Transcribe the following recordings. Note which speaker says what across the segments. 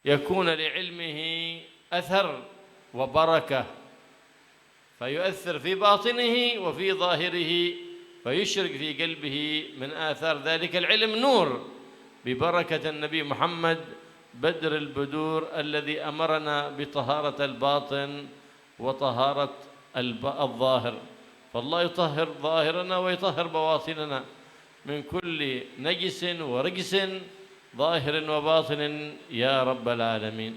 Speaker 1: يكون لعلمه أثر وبركة فيؤثر في باطنه وفي ظاهره فيشرق في قلبه من آثار ذلك العلم نور ببركة النبي محمد بدر البدور الذي أمرنا بطهارة الباطن وطهارة الظاهر. فالله يطهر ظاهرنا ويطهر بواطننا من كل نجس ورجس ظاهر وباطن يا رب العالمين.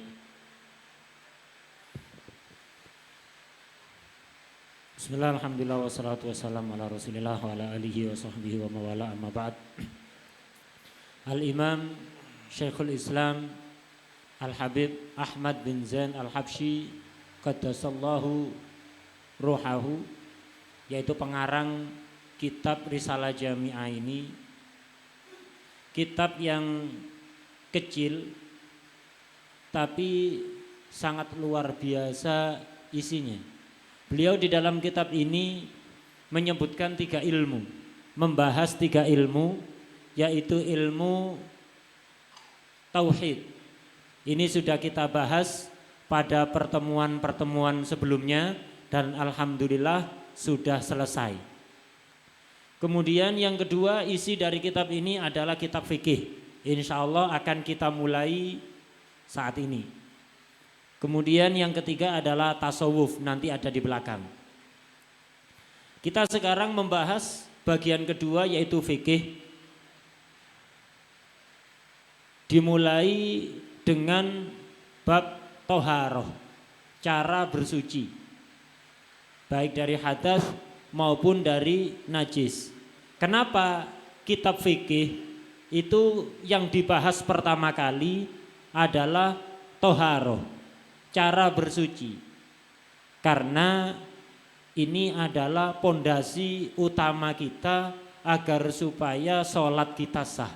Speaker 2: Bismillah, alhamdulillah, wassalatu wassalamu ala rasulillah wa ala alihi wa sahbihi wa mawala amma ba'd. Al-Imam Syekhul Islam Al-Habib Ahmad bin Zain Al-Habsyi qaddasallahu ruhahu, yaitu pengarang kitab Risalah Jami'ah ini, kitab yang kecil tapi sangat luar biasa isinya. Beliau di dalam kitab ini menyebutkan 3 ilmu, membahas 3 ilmu, yaitu ilmu tauhid. Ini sudah kita bahas pada pertemuan-pertemuan sebelumnya dan alhamdulillah sudah selesai. Kemudian yang kedua, isi dari kitab ini adalah kitab fikih. Insya Allah akan kita mulai saat ini. Kemudian yang ketiga adalah tasawuf, nanti ada di belakang. Kita sekarang membahas bagian kedua, yaitu fikih. Dimulai dengan bab toharoh, cara bersuci, baik dari hadas maupun dari najis. Kenapa kitab fikih itu yang dibahas pertama kali adalah toharoh, cara bersuci? Karena ini adalah pondasi utama kita agar supaya sholat kita sah.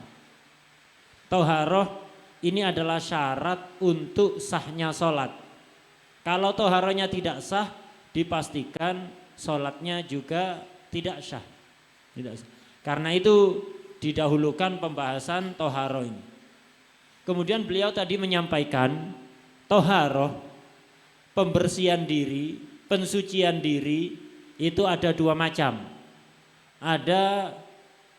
Speaker 2: Toharoh ini adalah syarat untuk sahnya sholat. Kalau toharohnya tidak sah, dipastikan sholatnya juga tidak sah. Karena itu didahulukan pembahasan toharoh ini. Kemudian beliau tadi menyampaikan toharoh, pembersihan diri, pensucian diri itu ada 2 macam. Ada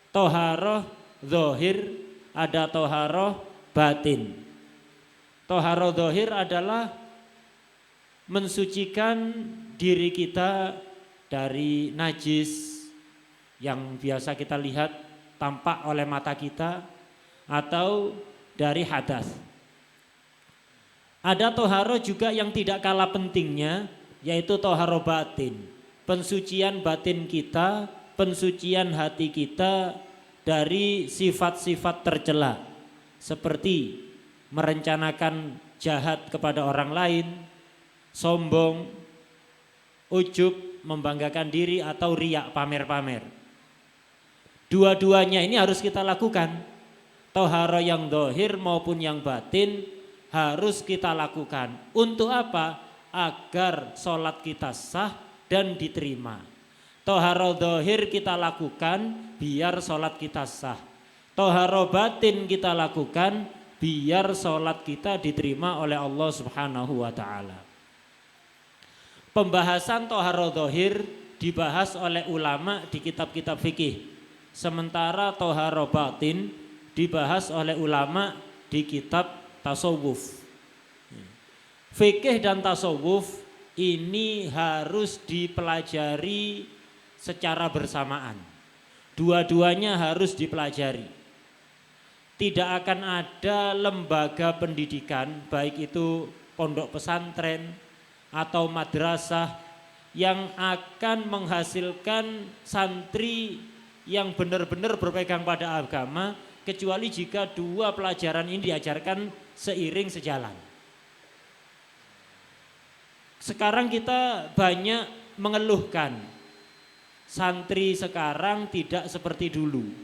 Speaker 2: toharoh zahir, ada toharoh batin. Toharoh zahir adalah mensucikan diri kita dari najis yang biasa kita lihat tampak oleh mata kita atau dari hadas. Ada toharoh juga yang tidak kalah pentingnya, yaitu toharoh batin, pensucian batin kita, pensucian hati kita dari sifat-sifat tercela seperti merencanakan jahat kepada orang lain, sombong, ujub, membanggakan diri, atau riak, pamer-pamer. Dua-duanya ini harus kita lakukan. Toharoh yang zahir maupun yang batin harus kita lakukan. Untuk apa? Agar sholat kita sah dan diterima. Toharoh zahir kita lakukan biar sholat kita sah. Toharoh batin kita lakukan biar sholat kita diterima oleh Allah Subhanahu wa ta'ala. Pembahasan toharoh zahir dibahas oleh ulama di kitab-kitab fikih. Sementara toharoh batin dibahas oleh ulama di kitab tasawuf. Fikih dan tasawuf ini harus dipelajari secara bersamaan. Dua-duanya harus dipelajari. Tidak akan ada lembaga pendidikan, baik itu pondok pesantren atau madrasah, yang akan menghasilkan santri yang benar-benar berpegang pada agama, kecuali jika 2 pelajaran ini diajarkan seiring sejalan. Sekarang kita banyak mengeluhkan santri sekarang tidak seperti dulu.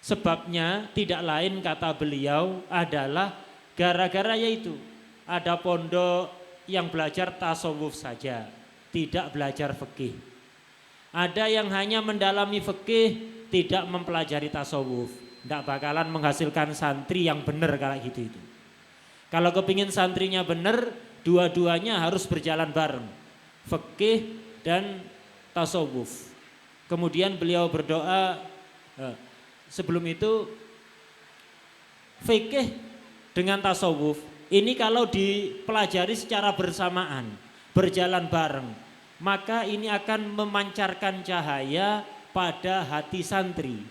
Speaker 2: Sebabnya tidak lain, kata beliau, adalah gara-gara yaitu ada pondok yang belajar tasawuf saja, tidak belajar fikih. Ada yang hanya mendalami fikih, tidak mempelajari tasawuf. tidak bakalan menghasilkan santri yang benar kayak gitu itu. Kalau kepingin santrinya benar, dua-duanya harus berjalan bareng, fikih dan tasawuf. Kemudian beliau berdoa, sebelum itu fikih dengan tasawuf ini kalau dipelajari secara bersamaan, berjalan bareng, maka ini akan memancarkan cahaya pada hati santri,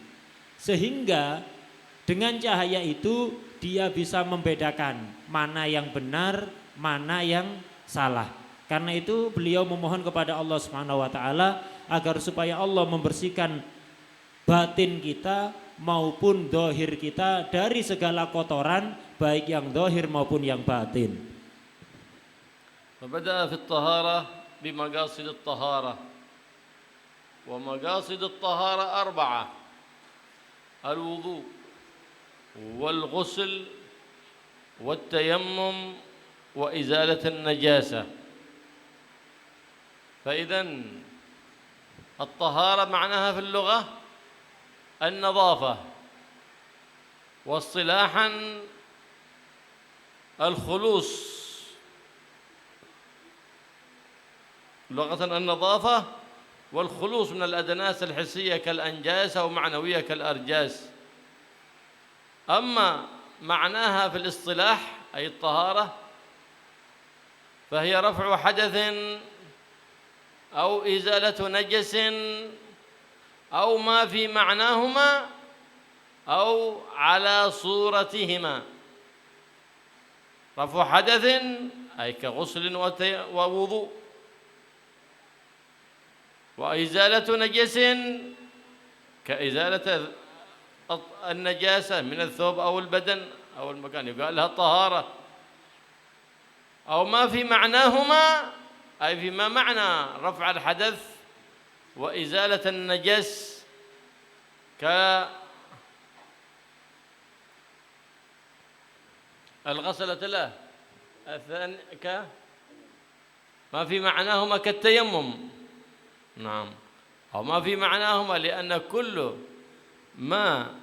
Speaker 2: sehingga dengan cahaya itu dia bisa membedakan mana yang benar, mana yang salah. Karena itu beliau memohon kepada Allah Subhanahu wa taala agar supaya Allah membersihkan batin kita maupun dohir kita dari segala kotoran, baik yang dohir maupun yang batin.
Speaker 1: فبدأ في الطهارة بمقاصد الطهارة، ومقاصد الطهارة 4: الوضوء والغسل والتيمم وإزالة النجاسة. فإذن الطهارة معناها في اللغة النظافة، واصطلاحا الخلوص، لغة النظافة والخلوص من الأدناس الحسية كالأنجاس أو معنوية كالأرجاس. أما معناها في الاصطلاح أي الطهارة فهي رفع حدث أو إزالة نجس أو ما في معناهما أو على صورتهما. رفع حدث أي كغسل ووضوء، وإزالة نجس كإزالة النجاسة من الثوب أو البدن أو المكان، يقال لها الطهارة. أو ما في معناهما أي فيما معنى رفع الحدث وإزالة النجس كالغسلة له ما في معناهما كالتيمم، نعم، أو ما في معناهما، لأن كل ما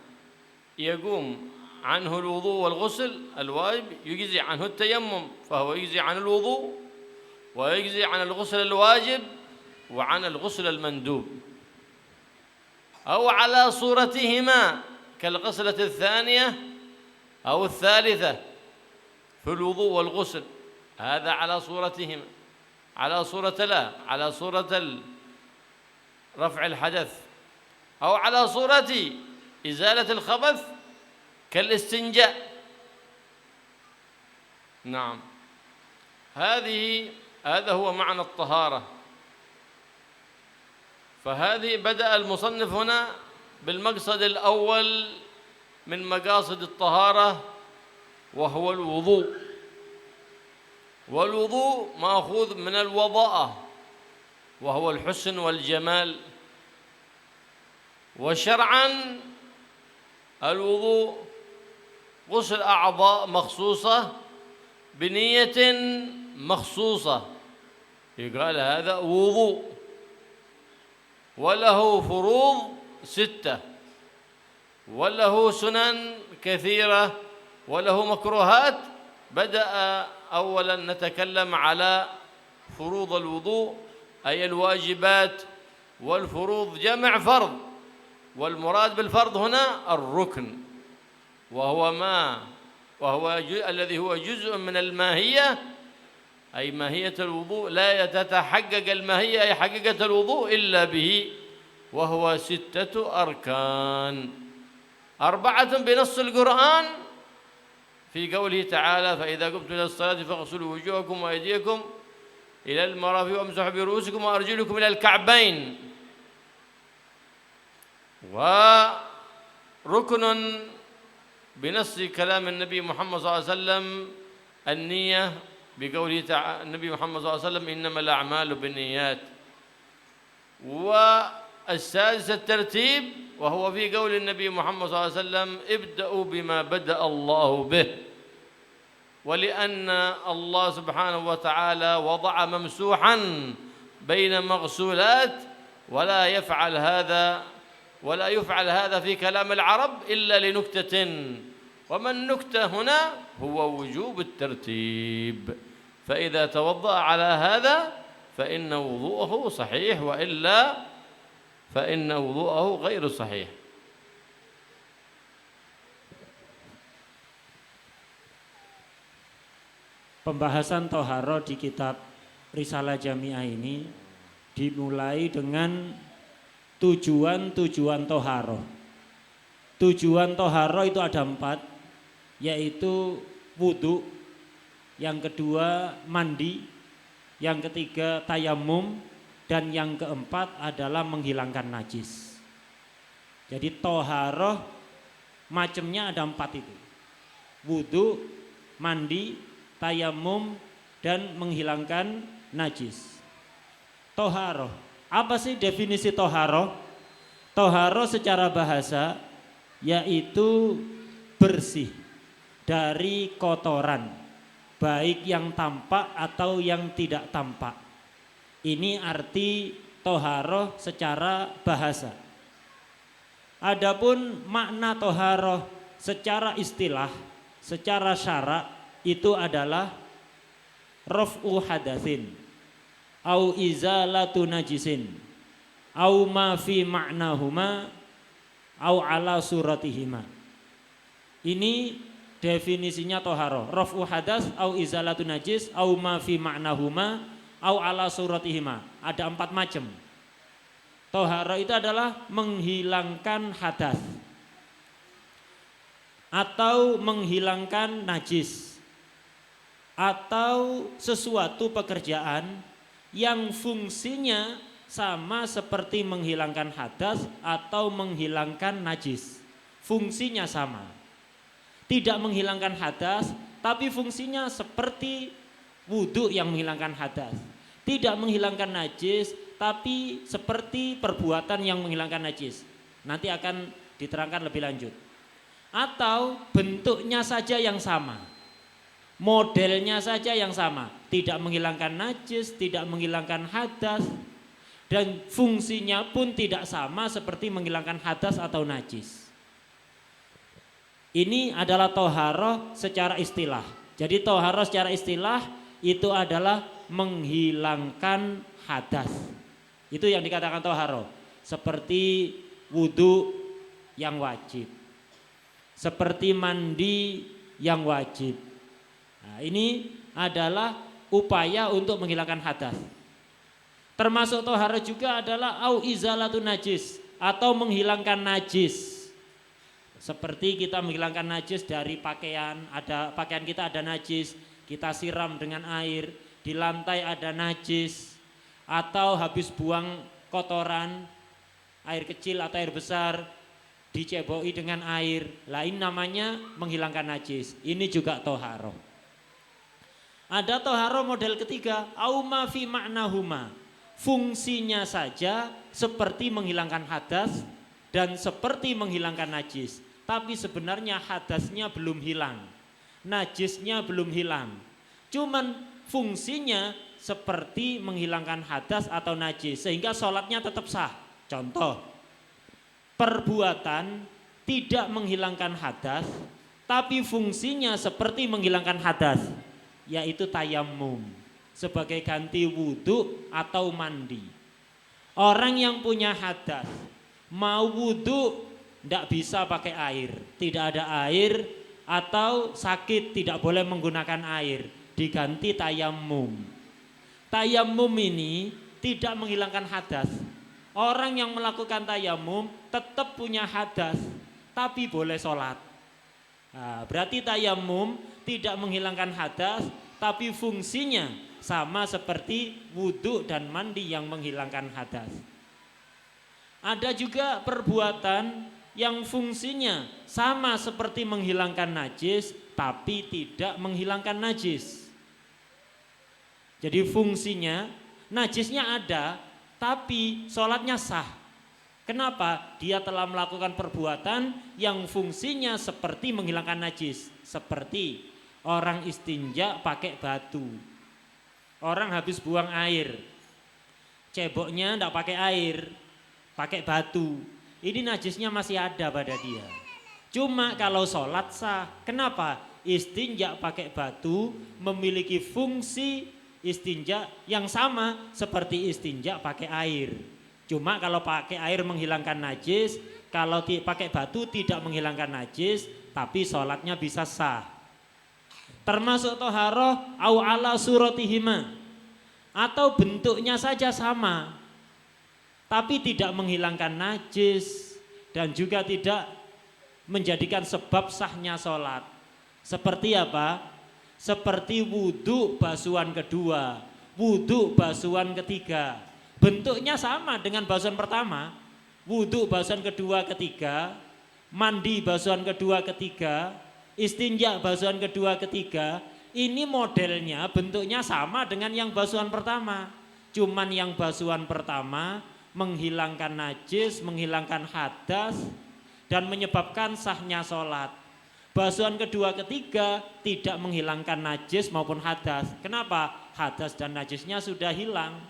Speaker 1: يقوم عنه الوضوء والغسل الواجب يجزي عنه التيمم، فهو يجزي عن الوضوء ويجزي عن الغسل الواجب وعن الغسل المندوب، أو على صورتهما كالغسلة الثانية أو الثالثة في الوضوء والغسل، هذا على صورتهما، على صورة على صورة رفع الحدث، أو على صورة إزالة الخبث كالاستنجاء. نعم، هذا هو معنى الطهارة. فهذه بدأ المصنف هنا بالمقصد الأول من مقاصد الطهارة وهو الوضوء. والوضوء مأخوذ من الوضاءة وهو الحسن والجمال. وشرعا الوضوء غسل أعضاء مخصوصة بنية مخصوصة، يقال هذا وضوء، وله فروض 6 وله سنن كثيرة وله مكروهات. بدأ أولا نتكلم على فروض الوضوء أي الواجبات، والفروض جمع فرض، والمراد بالفرض هنا الركن، وهو الذي هو جزء من الماهية، أي ماهية الوضوء لا تتحقق الماهية أي حقيقة الوضوء إلا به، وهو 6 أركان، 4 بنص القرآن في قوله تعالى: فإذا قمتم إلى الصلاة فاغسلوا وجوهكم وأيديكم إلى المرافق وامسحوا برؤوسكم وأرجلكم إلى الكعبين. وركن بنص كلام النبي محمد صلى الله عليه وسلم النية، بقوله تعالى النبي محمد صلى الله عليه وسلم: إنما الأعمال بالنيات. والسادس الترتيب، وهو في قول النبي محمد صلى الله عليه وسلم: ابدأوا بما بدأ الله به. ولأن الله سبحانه وتعالى وضع ممسوحا بين مغسولات، ولا يفعل هذا ولا يفعل هذا في كلام العرب إلا لنكتة، وما النكتة هنا هو وجوب الترتيب، فإذا توضأ على هذا فإن وضوءه صحيح، وإلا فإن وضوءه غير صحيح.
Speaker 2: Pembahasan toharo di kitab Risalah Jami'ah ini dimulai dengan tujuan-tujuan toharo. Tujuan toharo itu ada 4, yaitu wudhu, yang kedua mandi, yang ketiga tayamum, dan yang keempat adalah menghilangkan najis. Jadi toharo macamnya ada 4 itu: wudhu, mandi, tayamum, dan menghilangkan najis. Toharo, apa sih definisi toharo? Toharo secara bahasa yaitu bersih dari kotoran, baik yang tampak atau yang tidak tampak. Ini arti toharo secara bahasa. Adapun makna toharo secara istilah, secara syarak, itu adalah raf'u hadatsin au izalatu najisin au ma fi ma'nahuma au ala suratihima. Ini definisinya toharo: raf'u hadas au izalatu najis au ma fi ma'nahuma au ala suratihima. Ada 4 macam. Toharo itu adalah menghilangkan hadas atau menghilangkan najis, atau sesuatu pekerjaan yang fungsinya sama seperti menghilangkan hadas atau menghilangkan najis. Fungsinya sama. Tidak menghilangkan hadas, tapi fungsinya seperti wudhu yang menghilangkan hadas. Tidak menghilangkan najis, tapi seperti perbuatan yang menghilangkan najis. Nanti akan diterangkan lebih lanjut. Atau bentuknya saja yang sama, modelnya saja yang sama, tidak menghilangkan najis, tidak menghilangkan hadas, dan fungsinya pun tidak sama seperti menghilangkan hadas atau najis. Ini adalah toharo secara istilah. Jadi toharo secara istilah itu adalah menghilangkan hadas. Itu yang dikatakan toharo. Seperti wudhu yang wajib, seperti mandi yang wajib. Nah, ini adalah upaya untuk menghilangkan hadas. Termasuk toharo juga adalah au izalatu najis, atau menghilangkan najis. Seperti kita menghilangkan najis dari pakaian, ada pakaian kita ada najis, kita siram dengan air, di lantai ada najis, atau habis buang kotoran, air kecil atau air besar, diceboi dengan air, lain namanya menghilangkan najis. Ini juga toharo. Ada toharo model ketiga, au ma fi ma'nahuma. Fungsinya saja seperti menghilangkan hadas dan seperti menghilangkan najis, tapi sebenarnya hadasnya belum hilang, najisnya belum hilang. Cuman fungsinya seperti menghilangkan hadas atau najis, sehingga sholatnya tetap sah. Contoh, perbuatan tidak menghilangkan hadas, tapi fungsinya seperti menghilangkan hadas, yaitu tayamum, sebagai ganti wudhu atau mandi. Orang yang punya hadas mau wudhu tidak bisa pakai air, tidak ada air, atau sakit tidak boleh menggunakan air, diganti tayamum. Tayamum ini tidak menghilangkan hadas. Orang yang melakukan tayamum tetap punya hadas, tapi boleh sholat. Nah, berarti tayamum tidak menghilangkan hadas, tapi fungsinya sama seperti wudhu dan mandi yang menghilangkan hadas. Ada juga perbuatan yang fungsinya sama seperti menghilangkan najis, tapi tidak menghilangkan najis. Jadi fungsinya, najisnya ada, tapi sholatnya sah. Kenapa? Dia telah melakukan perbuatan yang fungsinya seperti menghilangkan najis. Seperti orang istinja pakai batu. Orang habis buang air, ceboknya tidak pakai air, pakai batu. ini najisnya masih ada pada dia. Cuma kalau sholat sah. Kenapa? Istinja pakai batu memiliki fungsi istinja yang sama seperti istinja pakai air. Cuma kalau pakai air menghilangkan najis, kalau pakai batu tidak menghilangkan najis, tapi sholatnya bisa sah. Termasuk toharoh au ala suratihima, atau bentuknya saja sama, tapi tidak menghilangkan najis dan juga tidak menjadikan sebab sahnya sholat. Seperti apa? Seperti wudhu basuhan kedua, wudhu basuhan ketiga. Bentuknya sama dengan basuhan pertama, wudhu basuhan kedua ketiga, mandi basuhan kedua ketiga, istinja basuhan kedua ketiga. Ini modelnya bentuknya sama dengan yang basuhan pertama. Cuman yang basuhan pertama menghilangkan najis, menghilangkan hadas dan menyebabkan sahnya sholat. Basuhan kedua ketiga tidak menghilangkan najis maupun hadas. Kenapa? Hadas dan najisnya sudah hilang.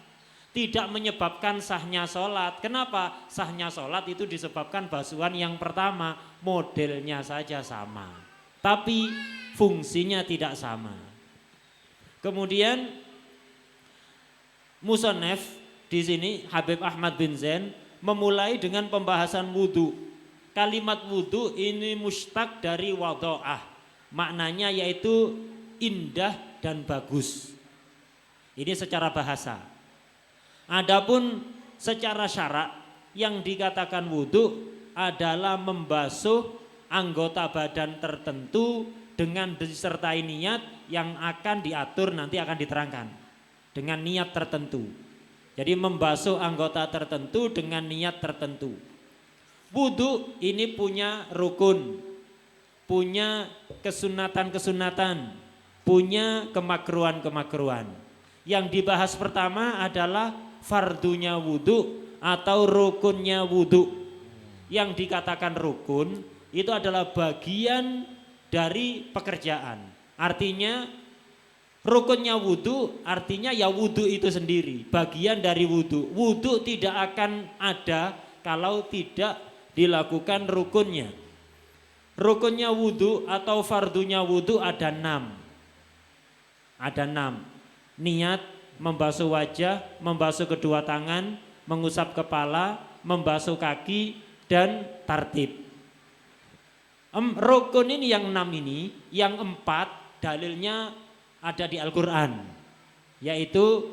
Speaker 2: Tidak menyebabkan sahnya sholat. Kenapa? Sahnya sholat itu disebabkan basuhan yang pertama, modelnya saja sama, tapi fungsinya tidak sama. Kemudian musannaf di sini Habib Ahmad bin Zain memulai dengan pembahasan wudhu. Kalimat wudhu ini mustaq dari wadha'ah. Maknanya yaitu indah dan bagus. Ini secara bahasa. Adapun secara syarak yang dikatakan wudhu adalah membasuh anggota badan tertentu dengan disertai niat yang akan diatur, nanti akan diterangkan. Dengan niat tertentu. Jadi membasuh anggota tertentu dengan niat tertentu. Wudhu ini punya rukun, punya kesunatan-kesunatan, punya kemakruhan-kemakruhan. Yang dibahas pertama adalah fardunya wudhu atau rukunnya wudhu. Yang dikatakan rukun itu adalah bagian dari pekerjaan. Artinya rukunnya wudhu artinya ya wudhu itu sendiri, bagian dari wudhu. Wudhu tidak akan ada kalau tidak dilakukan rukunnya. Rukunnya wudhu atau fardunya wudhu ada 6. Ada 6. Niat, membasuh wajah, membasuh kedua tangan, mengusap kepala, membasuh kaki, dan tartib. Rukun ini yang 6 ini, yang 4 dalilnya ada di Al-Quran, yaitu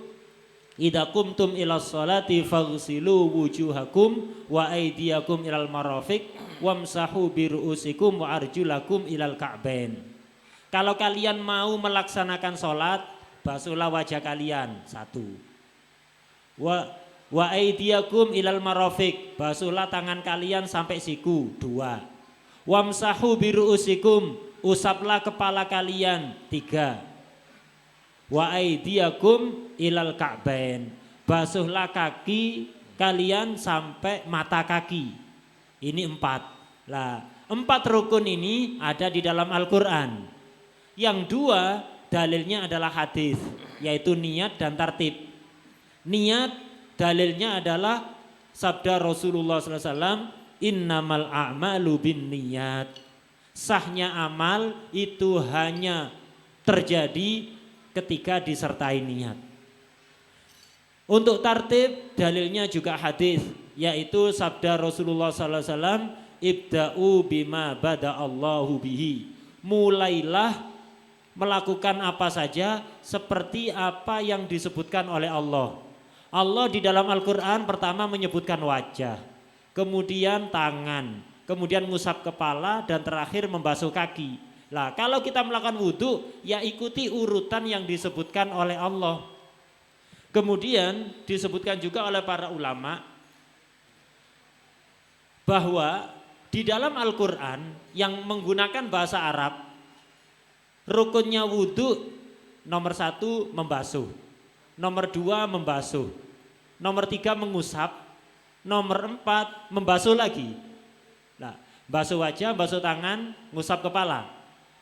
Speaker 2: idza qumtum ilas sholati faghsilu wujuhakum wa aydiyakum ilal marafiq wamsahu biru'usikum wa arjulakum ilal ka'bain. Kalau kalian mau melaksanakan sholat, basuhlah wajah kalian, 1. Wa aydiyakum ilal marafiq, basuhlah tangan kalian sampai siku, 2. Wamsahu biru'usikum, usaplah kepala kalian, 3. Wa aydiyakum ilal ka'bain, basuhlah kaki kalian sampai mata kaki. Ini 4. Lah, 4 rukun ini ada di dalam Al-Quran. Yang 2 dalilnya adalah hadis, yaitu niat dan tartib. Niat dalilnya adalah sabda Rasulullah SAW, innamal a'malu bin niyat. Sahnya amal itu hanya terjadi ketika disertai niat. Untuk tartib dalilnya juga hadis, yaitu sabda Rasulullah SAW, ibda'u bima bada'allahu bihi. Mulailah melakukan apa saja seperti apa yang disebutkan oleh Allah. Allah di dalam Al-Quran pertama menyebutkan wajah, kemudian tangan, kemudian ngusap kepala, dan terakhir membasuh kaki. Lah, kalau kita melakukan wudhu, ya ikuti urutan yang disebutkan oleh Allah. Kemudian disebutkan juga oleh para ulama bahwa di dalam Al-Quran yang menggunakan bahasa Arab, rukunnya wudhu nomor 1 membasuh, nomor 2 membasuh, nomor 3 mengusap, nomor 4 membasuh lagi. Nah, basuh wajah, basuh tangan, ngusap kepala.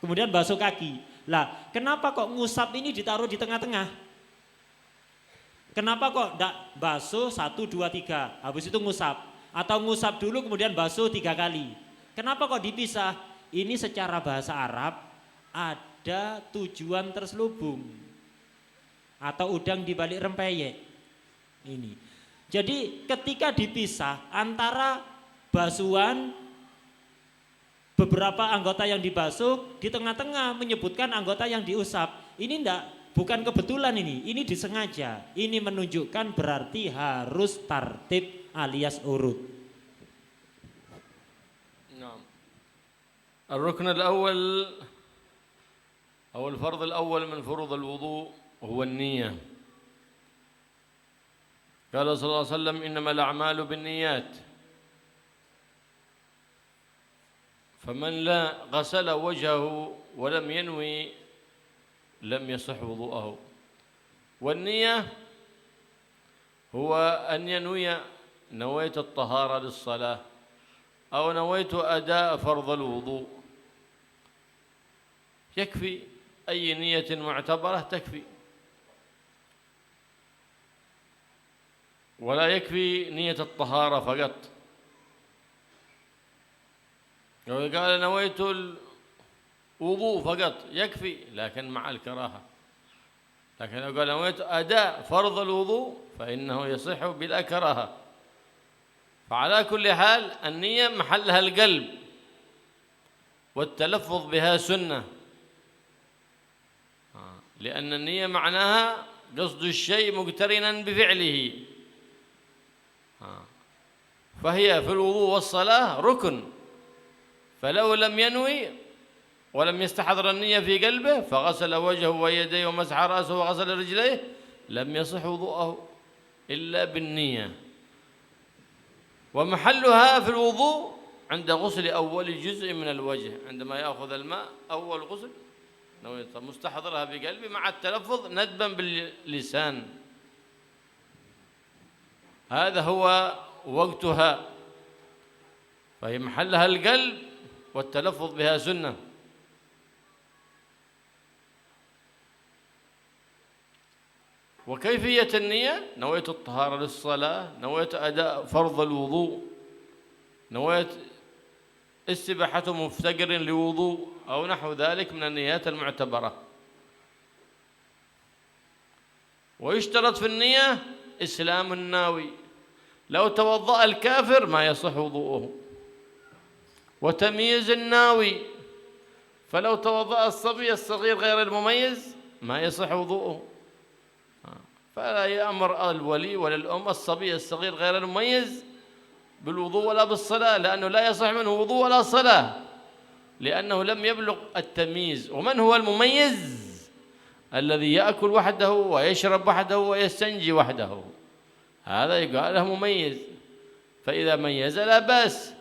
Speaker 2: Kemudian basuh kaki. Lah, kenapa kok ngusap ini ditaruh di tengah-tengah? Kenapa kok enggak basuh 1, 2, 3, habis itu ngusap? Atau ngusap dulu kemudian basuh 3 kali. Kenapa kok dipisah? Ini secara bahasa Arab ada tujuan terselubung. Atau udang di balik rempeyek. Ini. Jadi ketika dipisah antara basuhan beberapa anggota yang dibasuh, di tengah-tengah menyebutkan anggota yang diusap. Ini bukan kebetulan ini disengaja. Ini menunjukkan berarti harus tartib alias urut.
Speaker 1: نعم. الركن الأول أو الفرض الأول من فروض الوضوء هو النية. قال صلى الله عليه وسلم إنما الأعمال بالنيات. فمن لا غسل وجهه ولم ينوي لم يصح وضوءه. والنية هو أن ينوي نويت الطهارة للصلاة أو نويت أداء فرض الوضوء، يكفي أي نية معتبرة تكفي، ولا يكفي نية الطهارة فقط. لو قال نويت الوضوء فقط يكفي لكن مع الكراهة، لكن لو قال نويت أداء فرض الوضوء فإنه يصح بلا كراهة. فعلى كل حال النية محلها القلب والتلفظ بها سنة، لأن النية معناها قصد الشيء مقترنا بفعله، فهي في الوضوء والصلاة ركن، فلو لم ينوي ولم يستحضر النية في قلبه فغسل وجهه ويديه ومسح رأسه وغسل رجليه لم يصح وضوءه إلا بالنية. ومحلها في الوضوء عند غسل أول جزء من الوجه، عندما يأخذ الماء أول غسل مستحضرها بقلبه مع التلفظ ندبا باللسان، هذا هو وقتها، فهي محلها القلب والتلفظ بها سنة. وكيفية النية؟ نويت الطهارة للصلاة، نويت أداء فرض الوضوء، نويت استباحة مفتقر لوضوء أو نحو ذلك من النيات المعتبرة. ويشترط في النية إسلام الناوي، لو توضأ الكافر ما يصح وضوءه، وتمييز الناوي، فلو توضأ الصبي الصغير غير المميز ما يصح وضوءه، فلا يأمر الولي ولا الأم الصبي الصغير غير المميز بالوضوء ولا بالصلاة، لأنه لا يصح منه وضوء ولا صلاة، لأنه لم يبلغ التمييز. ومن هو المميز؟ الذي يأكل وحده ويشرب وحده ويستنجي وحده، هذا يقال له مميز، فإذا ميز لا بأس،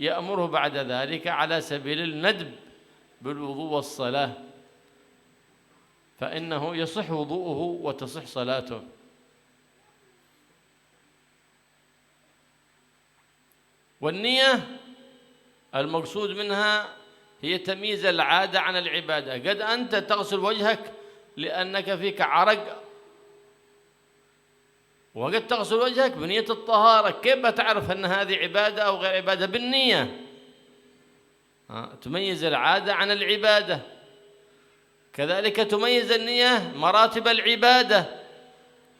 Speaker 1: يأمره بعد ذلك على سبيل الندب بالوضوء والصلاة، فإنه يصح وضوءه وتصح صلاته. والنية المقصود منها هي تمييز العادة عن العبادة. قد أنت تغسل وجهك لأنك فيك عرق، وقد تغسل وجهك بنية الطهارة، كيف تعرف أن هذه عبادة أو غير عبادة؟ بالنية، تميز العادة عن العبادة. كذلك تميز النية مراتب العبادة،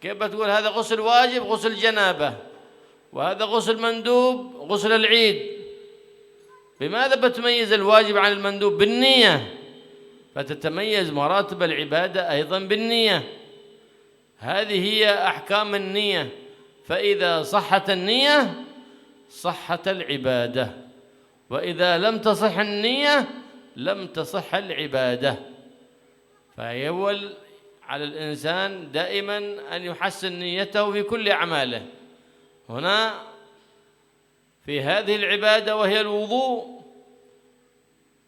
Speaker 1: كيف تقول هذا غسل واجب غسل جنابة، وهذا غسل مندوب غسل العيد؟ بماذا بتميز الواجب عن المندوب؟ بالنية، فتتميز مراتب العبادة أيضا بالنية. هذه هي أحكام النية، فإذا صحت النية صحت العبادة، وإذا لم تصح النية لم تصح العبادة. فيول على الإنسان دائما أن يحسن نيته في كل أعماله. هنا في هذه العبادة وهي الوضوء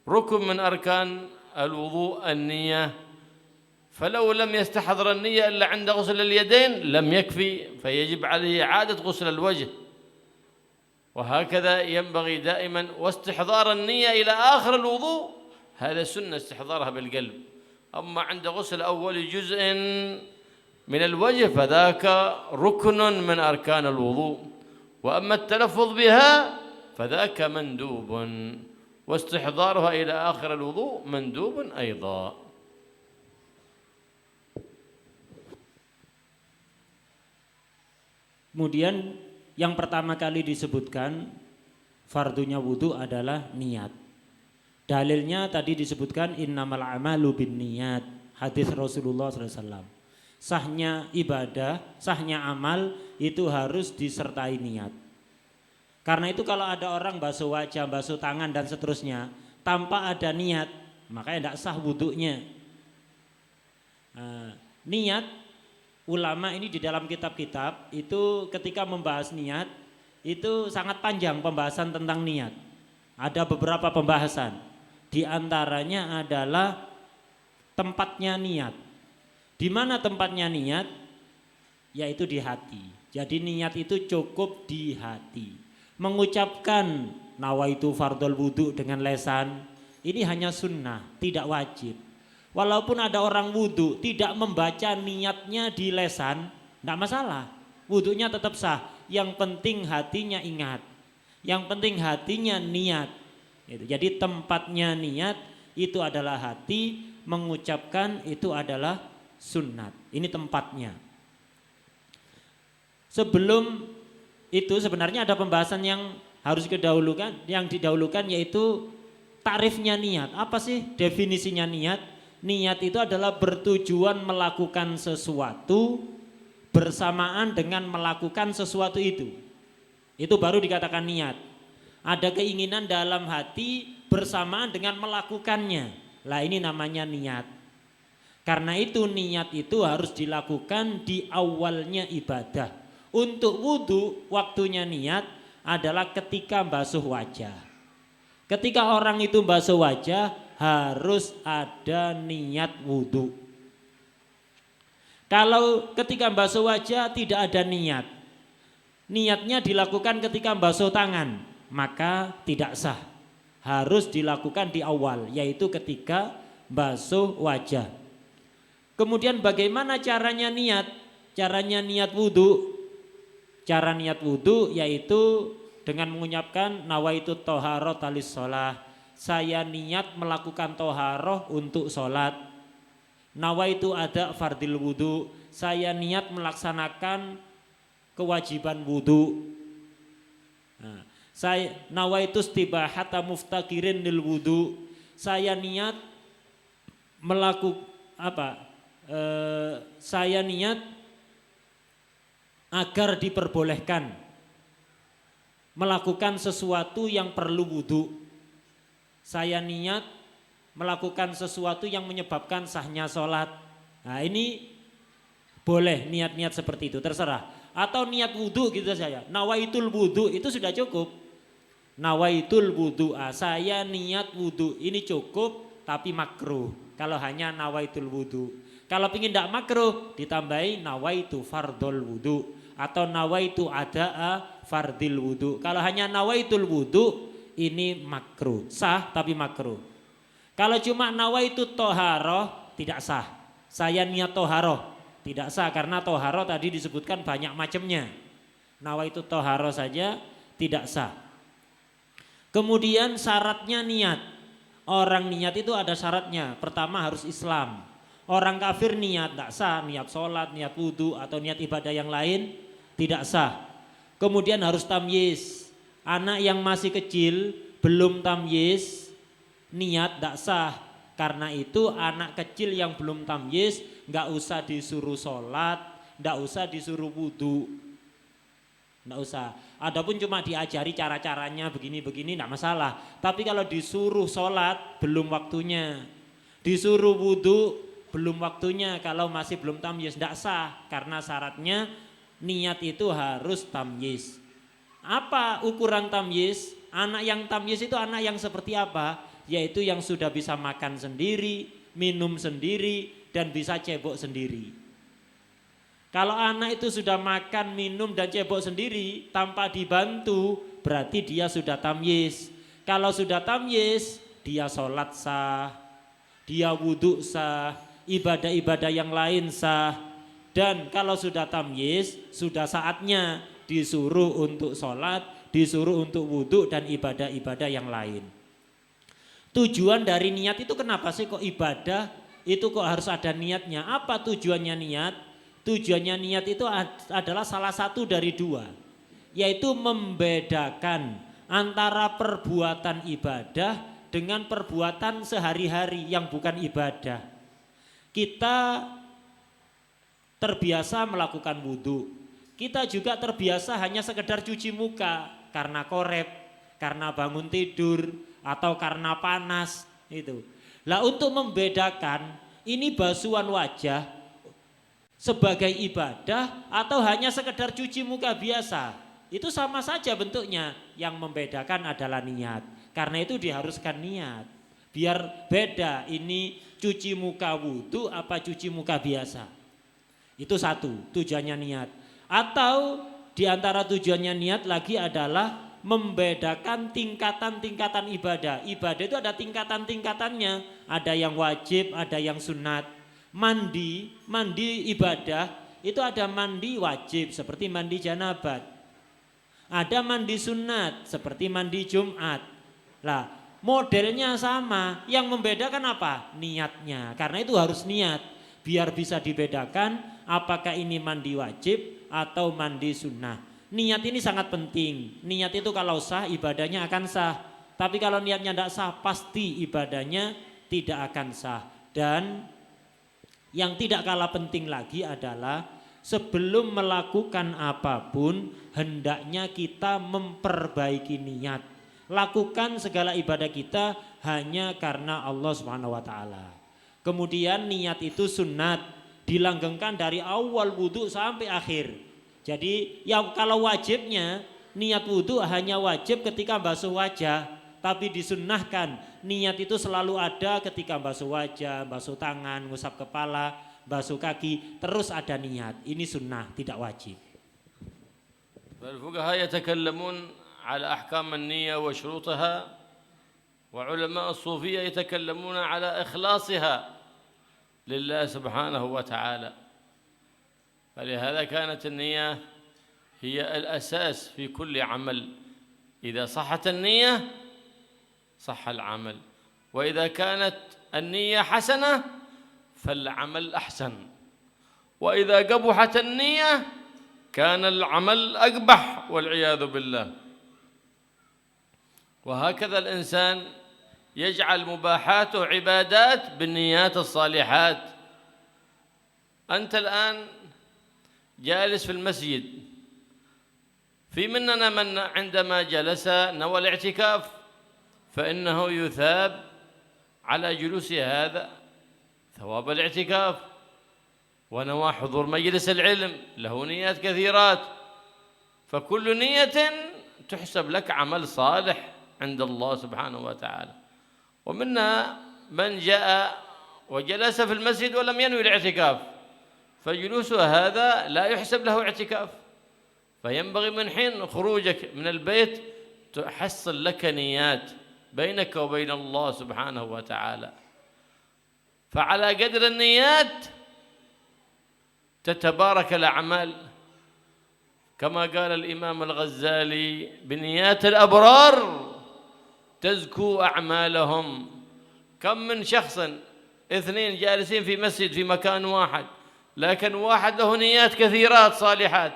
Speaker 1: ركن من أركان الوضوء النية، فلو لم يستحضر النية إلا عند غسل اليدين لم يكفي، فيجب عليه إعادة غسل الوجه، وهكذا ينبغي دائما. واستحضار النية إلى آخر الوضوء هذا سنة استحضارها بالقلب. أما عند غسل أول جزء من الوجه فذاك ركن من أركان الوضوء، وأما التلفظ بها فذاك مندوب واستحضارها إلى آخر الوضوء مندوب أيضا.
Speaker 2: Kemudian yang pertama kali disebutkan fardunya wudu adalah niat. Dalilnya tadi disebutkan innamal a'malu binniyat, hadis Rasulullah SAW. Sahnya ibadah, sahnya amal itu harus disertai niat. Karena itu kalau ada orang basuh wajah, basuh tangan dan seterusnya tanpa ada niat, makanya tidak sah wudunya. Niat, ulama ini di dalam kitab-kitab itu ketika membahas niat itu sangat panjang pembahasan tentang niat. Ada beberapa pembahasan. Di antaranya adalah tempatnya niat. Di mana tempatnya niat? Yaitu di hati. Jadi niat itu cukup di hati. Mengucapkan nawaitu fardhul wudu dengan lesan ini hanya sunnah, tidak wajib. Walaupun ada orang wudu tidak membaca niatnya di lesan, tidak masalah. Wudunya tetap sah. Yang penting hatinya ingat. Yang penting hatinya niat. Jadi tempatnya niat itu adalah hati, mengucapkan itu adalah sunnat. Ini tempatnya. Sebelum itu sebenarnya ada pembahasan yang harus didahulukan yaitu tarifnya niat. Apa sih definisinya niat? Niat itu adalah bertujuan melakukan sesuatu bersamaan dengan melakukan sesuatu itu. Itu baru dikatakan niat. Ada keinginan dalam hati bersamaan dengan melakukannya. Lah ini namanya niat. Karena itu niat itu harus dilakukan di awalnya ibadah. Untuk wudu waktunya niat adalah ketika basuh wajah. Ketika orang itu basuh wajah harus ada niat wudu. Kalau ketika basuh wajah tidak ada niat, niatnya dilakukan ketika basuh tangan, maka tidak sah. Harus dilakukan di awal, yaitu ketika basuh wajah. Kemudian bagaimana caranya niat? Caranya niat wudu. Cara niat wudu yaitu dengan mengucapkan nawaitu toharoh talis sholah. Saya niat melakukan toharoh untuk sholat. Nawaitu ada fardil wudu. Saya niat melaksanakan kewajiban wudu. Saya nawaitu istibahata muftakirin lil wudu. Saya niat saya niat agar diperbolehkan melakukan sesuatu yang perlu wudu. Saya niat melakukan sesuatu yang menyebabkan sahnya sholat. Nah ini boleh niat-niat seperti itu, terserah. Atau niat wudu gitu saja. Nawaitul wudu itu sudah cukup. Nawaitul wudu, saya niat wudu, ini cukup tapi makruh. Kalau hanya nawaitul wudu. Kalau ingin tidak makruh ditambahi nawaitu fardhul wudu atau nawaitu ada'a fardil wudu. Kalau hanya nawaitul wudu ini makruh, sah tapi makruh. Kalau cuma nawaitu toharoh tidak sah. Saya niat toharoh tidak sah karena toharoh tadi disebutkan banyak macamnya. Nawaitu toharoh saja tidak sah. Kemudian syaratnya niat. Orang niat itu ada syaratnya. Pertama harus Islam. Orang kafir niat tidak sah, niat sholat, niat wudu atau niat ibadah yang lain tidak sah. Kemudian harus tamyiz. Anak yang masih kecil belum tamyiz niat tidak sah. Karena itu anak kecil yang belum tamyiz nggak usah disuruh sholat, nggak usah disuruh wudu, nggak usah. Adapun cuma diajari cara-caranya begini-begini nggak masalah. Tapi kalau disuruh sholat belum waktunya, disuruh wudu belum waktunya, kalau masih belum tamyiz nggak sah karena syaratnya niat itu harus tamyiz. Apa ukuran tamyiz? Anak yang tamyiz itu anak yang seperti apa? Yaitu yang sudah bisa makan sendiri, minum sendiri, dan bisa cebok sendiri. Kalau anak itu sudah makan, minum, dan cebok sendiri tanpa dibantu, berarti dia sudah tamyiz. Kalau sudah tamyiz, dia sholat sah, dia wudhu sah, ibadah-ibadah yang lain sah. Dan kalau sudah tamyiz, sudah saatnya disuruh untuk sholat, disuruh untuk wudhu dan ibadah-ibadah yang lain. Tujuan dari niat itu kenapa sih kok ibadah itu kok harus ada niatnya? Apa tujuannya niat? Tujuannya niat itu adalah salah satu dari dua, yaitu membedakan antara perbuatan ibadah dengan perbuatan sehari-hari yang bukan ibadah. Kita terbiasa melakukan wudhu, kita juga terbiasa hanya sekedar cuci muka karena korep, karena bangun tidur, atau karena panas itu. Lah untuk membedakan ini basuhan wajah sebagai ibadah atau hanya sekedar cuci muka biasa, itu sama saja bentuknya. Yang membedakan adalah niat. Karena itu diharuskan niat. Biar beda ini cuci muka wudhu apa cuci muka biasa. Itu satu tujuannya niat. Atau diantara tujuannya niat lagi adalah membedakan tingkatan-tingkatan ibadah. Ibadah itu ada tingkatan-tingkatannya. Ada yang wajib, ada yang sunat. Mandi ibadah itu ada mandi wajib seperti mandi janabat. Ada mandi sunat seperti mandi Jumat. Lah, modelnya sama, yang membedakan apa? Niatnya. Karena itu harus niat biar bisa dibedakan apakah ini mandi wajib atau mandi sunnah. Niat ini sangat penting. Niat itu kalau sah ibadahnya akan sah. Tapi kalau niatnya tidak sah pasti ibadahnya tidak akan sah. Dan yang tidak kalah penting lagi adalah sebelum melakukan apapun hendaknya kita memperbaiki niat. Lakukan segala ibadah kita hanya karena Allah Subhanahu wa taala. Kemudian niat itu sunat, dilanggengkan dari awal wudhu sampai akhir. Jadi yang kalau wajibnya niat wudhu hanya wajib ketika basuh wajah, tapi disunnahkan niat itu selalu ada ketika basuh wajah, basuh tangan, ngusap kepala, basuh kaki, terus ada niat. Ini sunnah, tidak wajib.
Speaker 1: الفقهاء يتكلمون على أحكام النية وشروطها، وعلماء الصوفية يتكلمون على إخلاصها لله سبحانه وتعالى. فلهذا كانت النية هي الأساس في كل عمل. إذا صحت النية صح العمل، وإذا كانت النية حسنة فالعمل أحسن، وإذا قبحت النية كان العمل أقبح والعياذ بالله. وهكذا الإنسان يجعل مباحاته عبادات بالنيات الصالحات. أنت الآن جالس في المسجد، في مننا من عندما جلس نوى الاعتكاف فإنه يثاب على جلوس هذا ثواب الاعتكاف، ونوى حضور مجلس العلم له نيات كثيرات، فكل نية تحسب لك عمل صالح عند الله سبحانه وتعالى. ومنا من جاء وجلس في المسجد ولم ينوي الاعتكاف، فجلوسه هذا لا يحسب له اعتكاف. فينبغي من حين خروجك من البيت تحصل لك نيات بينك وبين الله سبحانه وتعالى. فعلى قدر النيات تتبارك الأعمال، كما قال الإمام الغزالي: بنيات الأبرار تزكو أعمالهم. كم من شخص اثنين جالسين في مسجد في مكان واحد، لكن واحد له نيات كثيرات صالحات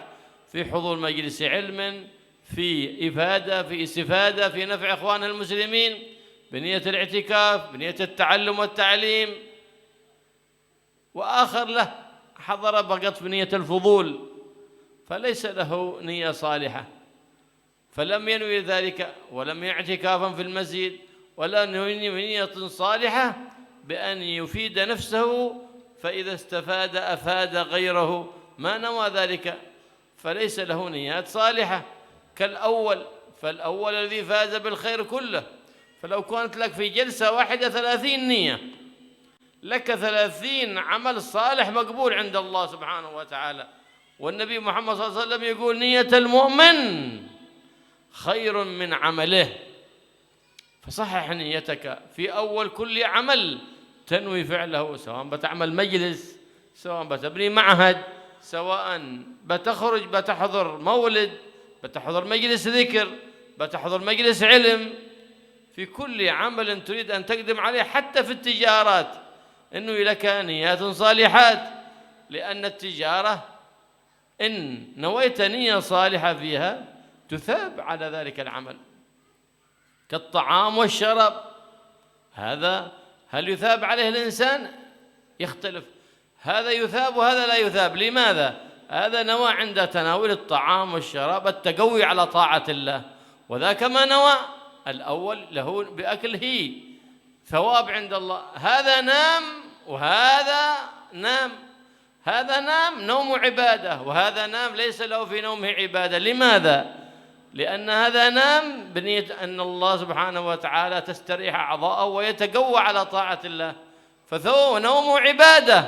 Speaker 1: في حضور مجلس علم، في إفادة، في استفادة، في نفع إخواننا المسلمين، بنية الاعتكاف، بنية التعلم والتعليم، وآخر له حضر فقط بنية الفضول، فليس له نية صالحة، فلم ينوي ذلك ولم يعتكافا في المسجد ولا ينوي نية صالحة بأن يفيد نفسه، فإذا استفاد أفاد غيره، ما نوى ذلك فليس له نيات صالحة كالأول. فالأول الذي فاز بالخير كله. فلو كانت لك في جلسة واحدة 30 نية، لك 30 عمل صالح مقبول عند الله سبحانه وتعالى. والنبي محمد صلى الله عليه وسلم يقول: نية المؤمن خير من عمله. فصحح نيتك في أول كل عمل تنوي فعله، سواء بتعمل مجلس، سواء بتبني معهد، سواء بتخرج بتحضر مولد، بتحضر مجلس ذكر، بتحضر مجلس علم، في كل عمل تريد أن تقدم عليه، حتى في التجارات إنه لك نيات صالحات، لأن التجارة إن نويت نية صالحة فيها تثاب على ذلك العمل. كالطعام والشراب، هذا هل يثاب عليه الإنسان؟ يختلف، هذا يثاب وهذا لا يثاب. لماذا؟ هذا نوى عند تناول الطعام والشراب التقوي على طاعة الله، وذاك ما نوى الأول له بأكله ثواب عند الله. هذا نام وهذا نام، هذا نام نوم عبادة، وهذا نام ليس له في نومه عبادة. لماذا؟ لأن هذا نام بنية أن الله سبحانه وتعالى تستريح أعضاءه ويتقوى على طاعة الله، فثو نوم عبادة،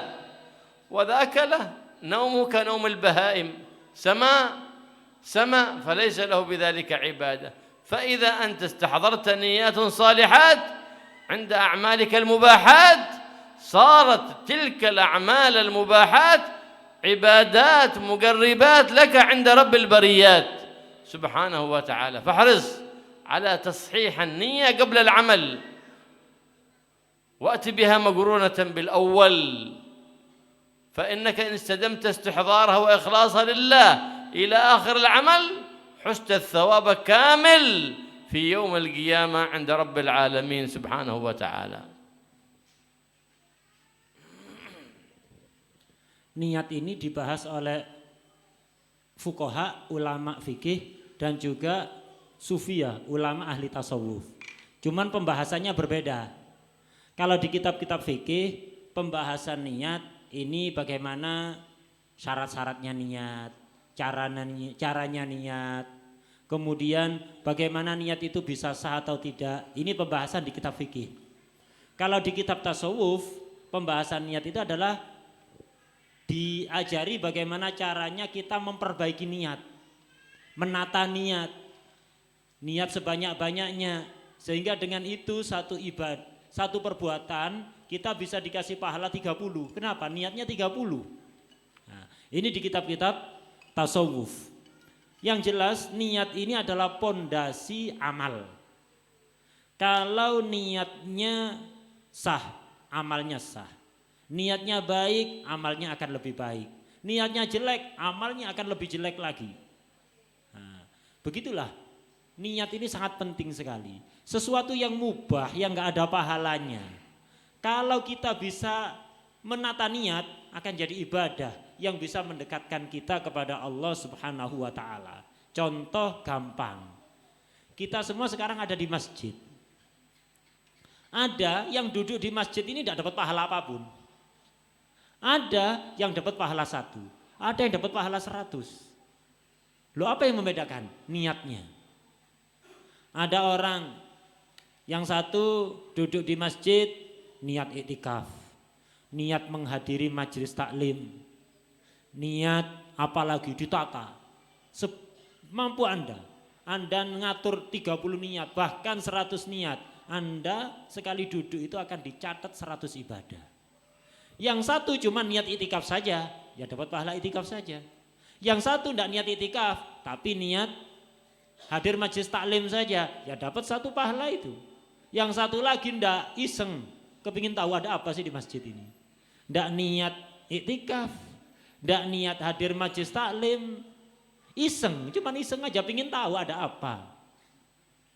Speaker 1: وذاك له نوم كنوم البهائم، سماء فليس له بذلك عبادة. فإذا أنت استحضرت نيات صالحات عند أعمالك المباحات، صارت تلك الأعمال المباحات عبادات مقربات لك عند رب البريات سبحانه وتعالى. فاحرص على تصحيح النية قبل العمل، وأت بها مقرونة بالأول، فإنك إن استدمت استحضارها وإخلاصها لله إلى آخر العمل حست الثواب كامل في يوم القيامة عند رب العالمين سبحانه وتعالى.
Speaker 2: Niat ini dibahas oleh fuqaha, ulama fikih, dan juga sufiyah, ulama ahli tasawuf. Cuman pembahasannya berbeda. Kalau di kitab-kitab fikih, pembahasan niat ini bagaimana syarat-syaratnya niat, caranya niat, kemudian bagaimana niat itu bisa sah atau tidak. Ini pembahasan di kitab fikih. Kalau di kitab tasawuf, pembahasan niat itu adalah diajari bagaimana caranya kita memperbaiki niat, menata niat sebanyak-banyaknya, sehingga dengan itu satu perbuatan kita bisa dikasih pahala 30. Kenapa? Niatnya 30. Nah, ini di kitab-kitab tasawuf. Yang jelas niat ini adalah pondasi amal. Kalau niatnya sah, amalnya sah. Niatnya baik, amalnya akan lebih baik. Niatnya jelek, amalnya akan lebih jelek lagi. Nah, begitulah. Niat ini sangat penting sekali. Sesuatu yang mubah, yang gak ada pahalanya, kalau kita bisa menata niat, akan jadi ibadah yang bisa mendekatkan kita kepada Allah Subhanahu wa Ta'ala. Contoh gampang, kita semua sekarang ada di masjid. Ada yang duduk di masjid ini tidak dapat pahala apapun. Ada yang dapat pahala 1, ada yang dapat pahala 100. Loh, apa yang membedakan? Niatnya. Ada orang yang satu duduk di masjid, niat iktikaf, niat menghadiri majelis taklim, niat apalagi ditata. Mampu Anda ngatur 30 niat, bahkan 100 niat, Anda sekali duduk itu akan dicatat 100 ibadah. Yang satu cuma niat itikaf saja, ya dapat pahala itikaf saja. Yang satu tidak niat itikaf, tapi niat hadir majelis taklim saja, ya dapat 1 pahala itu. Yang satu lagi tidak, iseng, kepingin tahu ada apa sih di masjid ini. Tidak niat itikaf, tidak niat hadir majelis taklim, iseng, cuma iseng aja, pingin tahu ada apa.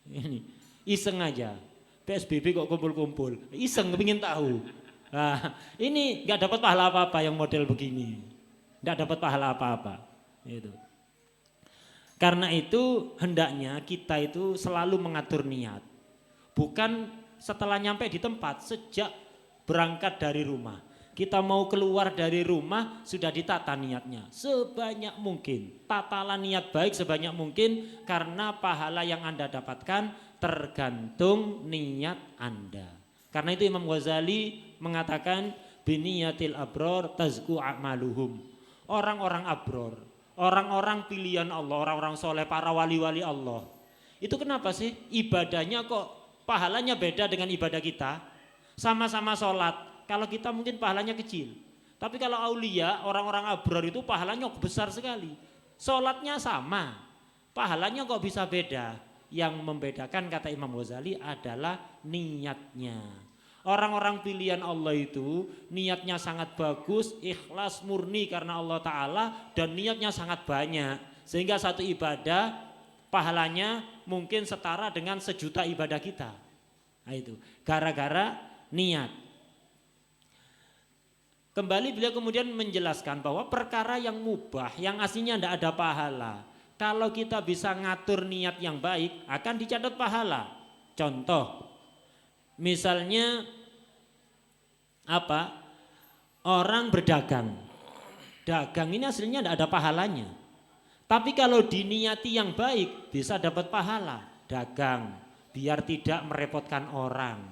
Speaker 2: Ini iseng aja, PSBB kok kumpul-kumpul, iseng kepingin tahu. Nah, ini nggak dapat pahala apa-apa yang model begini, nggak dapat pahala apa-apa. Itu. Karena itu hendaknya kita itu selalu mengatur niat, bukan setelah nyampe di tempat, sejak berangkat dari rumah. Kita mau keluar dari rumah sudah ditata niatnya sebanyak mungkin, tatalah niat baik sebanyak mungkin, karena pahala yang Anda dapatkan tergantung niat Anda. Karena itu Imam Ghazali mengatakan biniyatil abror tazku a'maluhum. Orang-orang abror, orang-orang pilihan Allah, orang-orang soleh, para wali-wali Allah. Itu kenapa sih ibadahnya kok pahalanya beda dengan ibadah kita? Sama-sama sholat, kalau kita mungkin pahalanya kecil. Tapi kalau aulia, orang-orang abrar itu pahalanya besar sekali. Sholatnya sama, pahalanya kok bisa beda. Yang membedakan kata Imam Ghazali adalah niatnya. Orang-orang pilihan Allah itu niatnya sangat bagus, ikhlas murni karena Allah Ta'ala dan niatnya sangat banyak. Sehingga satu ibadah pahalanya mungkin setara dengan 1 juta ibadah kita. Nah itu, gara-gara niat. Kembali beliau kemudian menjelaskan bahwa perkara yang mubah, yang aslinya tidak ada pahala, kalau kita bisa ngatur niat yang baik akan dicatat pahala. Contoh, misalnya apa? Orang berdagang. Dagang ini aslinya tidak ada pahalanya. Tapi kalau diniati yang baik bisa dapat pahala. Dagang biar tidak merepotkan orang,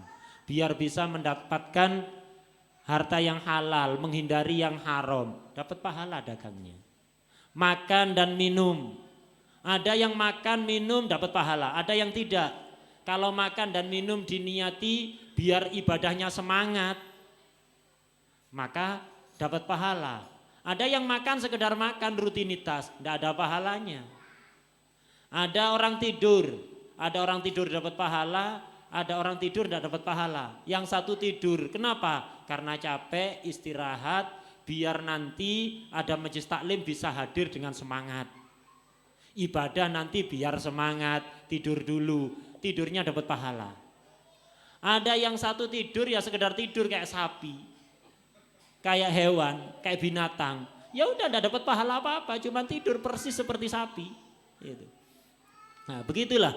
Speaker 2: biar bisa mendapatkan harta yang halal, menghindari yang haram, dapat pahala dagangnya. Makan dan minum, ada yang makan minum dapat pahala, ada yang tidak. Kalau makan dan minum diniati biar ibadahnya semangat, maka dapat pahala. Ada yang makan sekedar makan rutinitas, tidak ada pahalanya. Ada orang tidur dapat pahala, ada orang tidur tidak dapat pahala. Yang satu tidur, kenapa? Karena capek, istirahat, biar nanti ada majelis taklim bisa hadir dengan semangat. Ibadah nanti biar semangat, tidur dulu, tidurnya dapat pahala. Ada yang satu tidur ya sekedar tidur kayak sapi, kayak hewan, kayak binatang. Ya udah tidak dapat pahala apa-apa, cuma tidur persis seperti sapi. Gitu. Nah begitulah.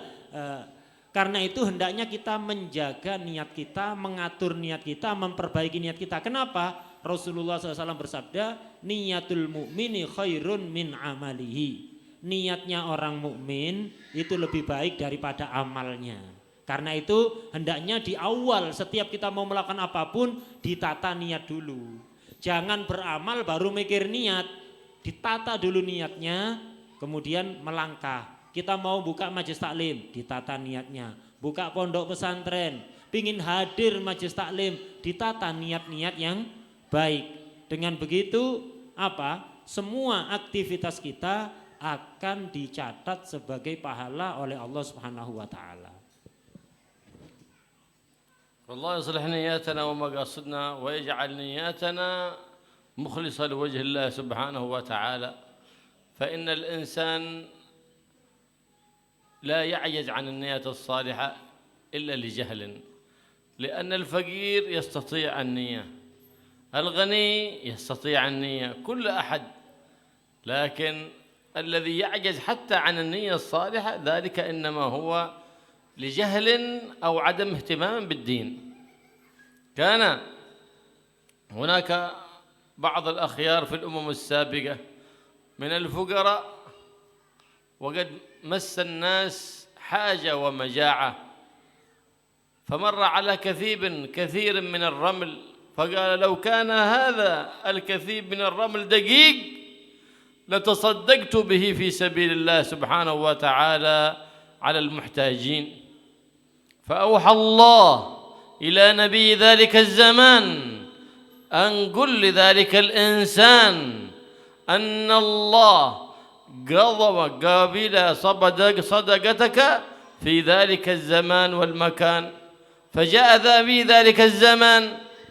Speaker 2: Karena itu hendaknya kita menjaga niat kita, mengatur niat kita, memperbaiki niat kita. Kenapa? Rasulullah SAW bersabda, niatul mu'mini khairun min amalihi. Niatnya orang mukmin itu lebih baik daripada amalnya. Karena itu hendaknya di awal setiap kita mau melakukan apapun ditata niat dulu. Jangan beramal baru mikir niat, ditata dulu niatnya, kemudian melangkah. Kita mau buka majelis taklim, ditata niatnya. Buka pondok pesantren, pingin hadir majelis taklim, ditata niat-niat yang baik. Dengan begitu apa? Semua aktivitas kita akan dicatat sebagai pahala oleh Allah Subhanahu wa taala.
Speaker 1: Allah yuslih niyatana wa maqasidna wa yaj'al niyatana mukhlisa liwajhi Allah Subhanahu wa taala. Fa innal insan لا يعجز عن النيات الصالحة إلا لجهل لأن الفقير يستطيع النية الغني يستطيع النية كل أحد لكن الذي يعجز حتى عن النية الصالحة ذلك إنما هو لجهل أو عدم اهتمام بالدين. كان هناك بعض الأخيار في الأمم السابقة من الفقراء وقد مس الناس حاجة ومجاعة فمر على كثير من الرمل فقال لو كان هذا الكثير من الرمل دقيق لتصدقت به في سبيل الله سبحانه وتعالى على المحتاجين. فأوحى الله إلى نبي ذلك الزمان أن قل لذلك الإنسان أن الله قابل صدقتك في ذلك الزمان والمكان. فجاء في ذلك الزمان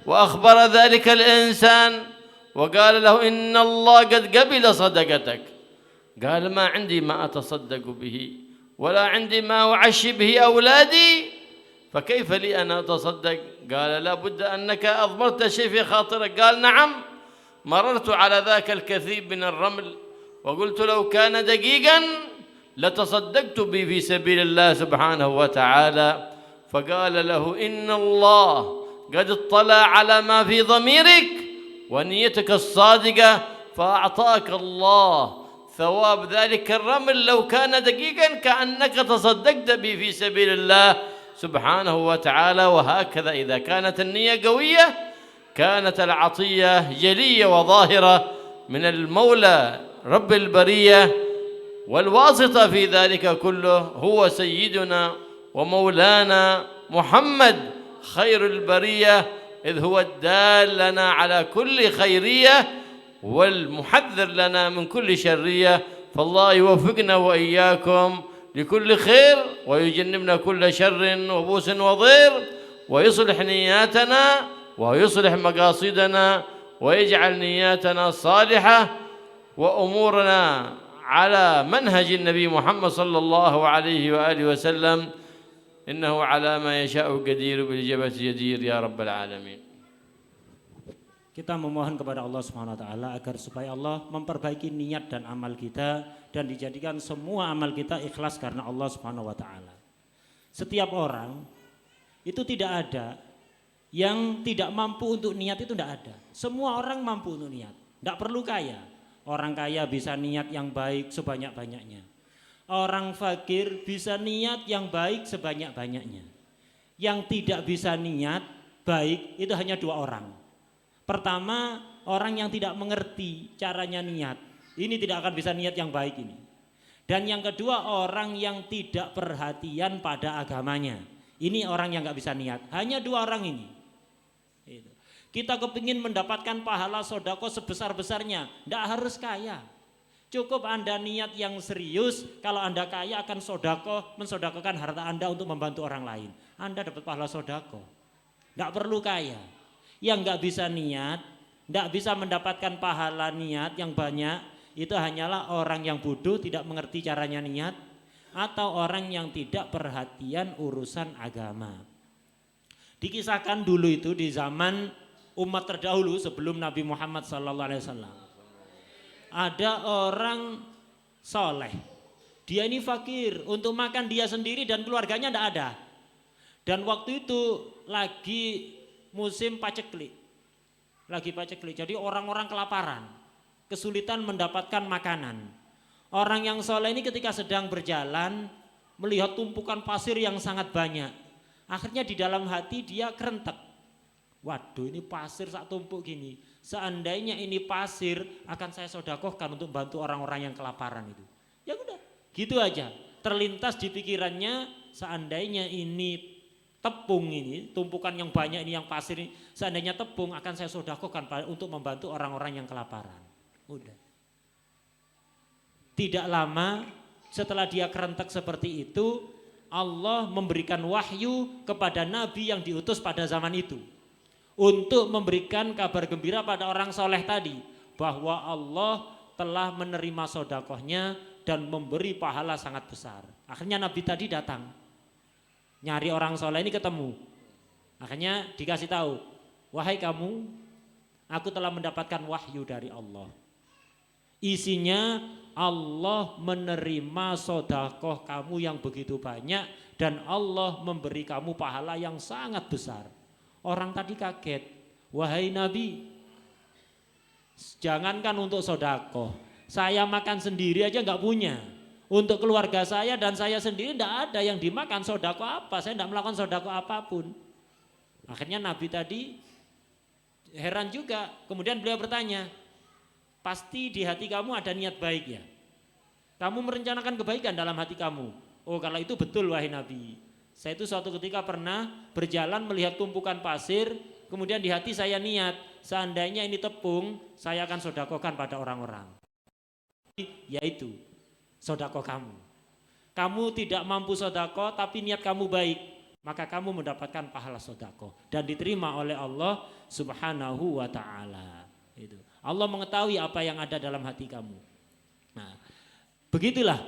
Speaker 1: وأخبر ذلك الإنسان وقال له إن الله قد قبل صدقتك. قال ما عندي ما أتصدق به ولا عندي ما أعشي به أولادي فكيف لي أن أتصدق؟ قال لا بد أنك أضمرت شيء في خاطرك. قال نعم مررت على ذاك الكثير من الرمل وقلت لو كان دقيقا لتصدقت به في سبيل الله سبحانه وتعالى. فقال له إن الله قد اطلع على ما في ضميرك ونيتك الصادقة فأعطاك الله ثواب ذلك الرمل لو كان دقيقا كأنك تصدقت به في سبيل الله سبحانه وتعالى. وهكذا إذا كانت النية قوية كانت العطية جلية وظاهرة من المولى رب البرية والواسطة في ذلك كله هو سيدنا ومولانا محمد خير البرية إذ هو الدال لنا على كل خيرية والمحذر لنا من كل شرية. فالله يوفقنا وإياكم لكل خير ويجنبنا كل شر وبوس وضير، ويصلح نياتنا ويصلح مقاصدنا ويجعل نياتنا صالحة وأمورنا على منهج النبي محمد صلى الله عليه وآله وسلم، إنه على ما يشاء قدير بالإجابة جدير يا رب العالمين.
Speaker 2: Kita memohon kepada Allah Subhanahu wa taala agar supaya Allah memperbaiki niat dan amal kita dan dijadikan semua amal kita ikhlas karena Allah Subhanahu wa taala. Setiap orang itu tidak ada yang tidak mampu untuk niat, itu tidak ada. Semua orang mampu untuk niat, tidak perlu kaya. Orang kaya bisa niat yang baik sebanyak-banyaknya. Orang fakir bisa niat yang baik sebanyak-banyaknya. Yang tidak bisa niat baik itu hanya dua orang. Pertama, orang yang tidak mengerti caranya niat. Ini tidak akan bisa niat yang baik ini. Dan yang kedua, orang yang tidak perhatian pada agamanya. Ini orang yang nggak bisa niat. Hanya dua orang ini. Kita kepingin mendapatkan pahala sodako sebesar-besarnya. Tidak harus kaya. Cukup Anda niat yang serius. Kalau Anda kaya akan sodako, mensodakokan harta Anda untuk membantu orang lain. Anda dapat pahala sodako. Tidak perlu kaya. Yang nggak bisa niat, nggak bisa mendapatkan pahala niat yang banyak, itu hanyalah orang yang bodoh, tidak mengerti caranya niat, atau orang yang tidak perhatian urusan agama. Dikisahkan dulu itu di zaman umat terdahulu sebelum Nabi Muhammad SAW. Ada orang soleh, dia ini fakir, untuk makan dia sendiri dan keluarganya tidak ada. Dan waktu itu lagi musim paceklik, jadi orang-orang kelaparan, kesulitan mendapatkan makanan. Orang yang soleh ini ketika sedang berjalan melihat tumpukan pasir yang sangat banyak, akhirnya di dalam hati dia kerentek, waduh ini pasir sak tumpuk gini, seandainya ini pasir akan saya sodakohkan untuk bantu orang-orang yang kelaparan itu. Ya udah, gitu aja terlintas di pikirannya, seandainya ini tepung ini, tumpukan yang banyak ini yang pasir ini, seandainya tepung akan saya sodakohkan untuk membantu orang-orang yang kelaparan. Udah. Tidak lama setelah dia kerentek seperti itu, Allah memberikan wahyu kepada Nabi yang diutus pada zaman itu. Untuk memberikan kabar gembira pada orang soleh tadi. Bahwa Allah telah menerima sodakohnya dan memberi pahala sangat besar. Akhirnya Nabi tadi datang. Nyari orang soleh ini ketemu. Akhirnya dikasih tahu, wahai kamu, aku telah mendapatkan wahyu dari Allah. Isinya Allah menerima sodakoh kamu yang begitu banyak dan Allah memberi kamu pahala yang sangat besar. Orang tadi kaget, wahai Nabi, jangankan untuk sodakoh, saya makan sendiri aja nggak punya. Untuk keluarga saya dan saya sendiri tidak ada yang dimakan sodako apa, saya tidak melakukan sodako apapun. Akhirnya Nabi tadi heran juga, kemudian beliau bertanya, pasti di hati kamu ada niat baik ya? Kamu merencanakan kebaikan dalam hati kamu. Oh kalau itu betul wahai Nabi. Saya itu suatu ketika pernah berjalan melihat tumpukan pasir, kemudian di hati saya niat, seandainya ini tepung, saya akan sodakokan pada orang-orang. Yaitu sodako kamu. Kamu tidak mampu sodako tapi niat kamu baik, maka kamu mendapatkan pahala sodako dan diterima oleh Allah Subhanahu wa ta'ala. Allah mengetahui apa yang ada dalam hati kamu. Nah, begitulah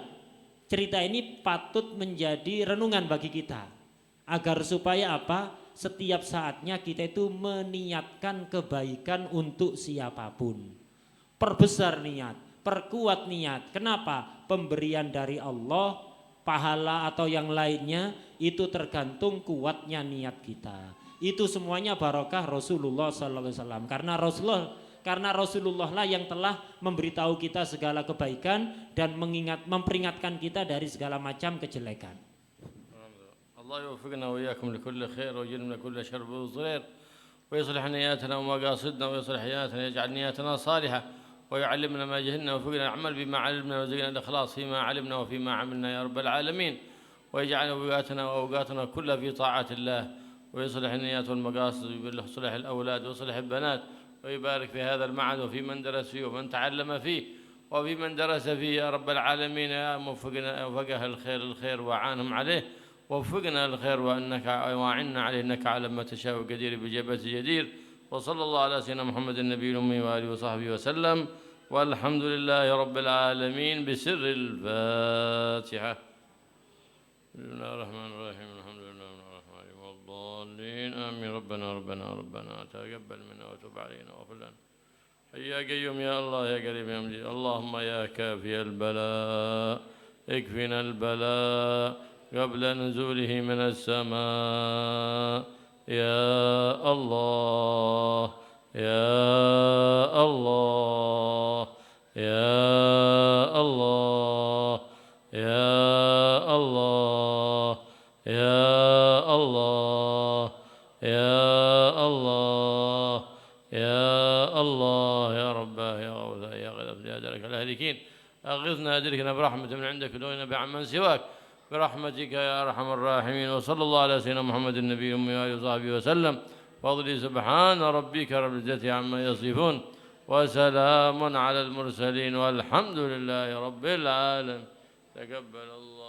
Speaker 2: cerita ini patut menjadi renungan bagi kita agar supaya apa? Setiap saatnya kita itu meniatkan kebaikan untuk siapapun. Perbesar niat, perkuat niat. Kenapa? Pemberian dari Allah, pahala atau yang lainnya itu tergantung kuatnya niat kita. Itu semuanya barokah Rasulullah SAW. Karena Rasulullah lah yang telah memberitahu kita segala kebaikan dan memperingatkan kita dari segala macam kejelekan.
Speaker 1: Allah yuwaffiqna wa iyyakum li kulli khair wa yujannibna kulla sharr wa dharar wa yuslih niyatana wa maqasidna wa yuslih hayatana yaj'al niyatana salihah. ويعلمنا ما جهلنا وفقنا نعمل بما علمنا وزينا الإخلاص فيما علمنا وفيما عملنا يا رب العالمين ويجعل أوقاتنا وأوقاتنا كلها في طاعة الله ويصلح النيات والمقاصد ويصلح الأولاد ويصلح البنات ويبارك في هذا المعهد وفي من درس فيه ومن تعلم فيه وفي من درس فيه يا رب العالمين. يا موفقنا وفقه الخير وعانهم عليه، وفقنا الخير وعنا عليه إنك على ما تشاء قدير بجبة جدير. وصلى الله على سيدنا محمد النبي الأمي وآله وصحبه وسلم، والحمد لله رب العالمين بسر الفاتحة. بسم الله الرحمن الرحيم. الحمد لله رب العالمين والضالين آمين. ربنا تقبل منا وتب علينا واغفر لنا. يا قيوم يا الله يا قريب يا مجيد. اللهم يا كافي البلاء اكفنا البلاء قبل نزوله من السماء. يا الله يا الله يا الله يا الله يا الله يا الله يا الله يا رباه يا غوثاه يا غيث يا درك الهالكين. أغثنا أدركنا برحمة من عندك ودعونا بعمن سواك برحمتك يا أرحم الراحمين. وصلى الله على سيدنا محمد النبي الأمي وآله وصحبه وسلم. فضل سبحان ربك رب العزة عما يصفون وسلام على المرسلين والحمد لله رب العالمين. تقبل الله.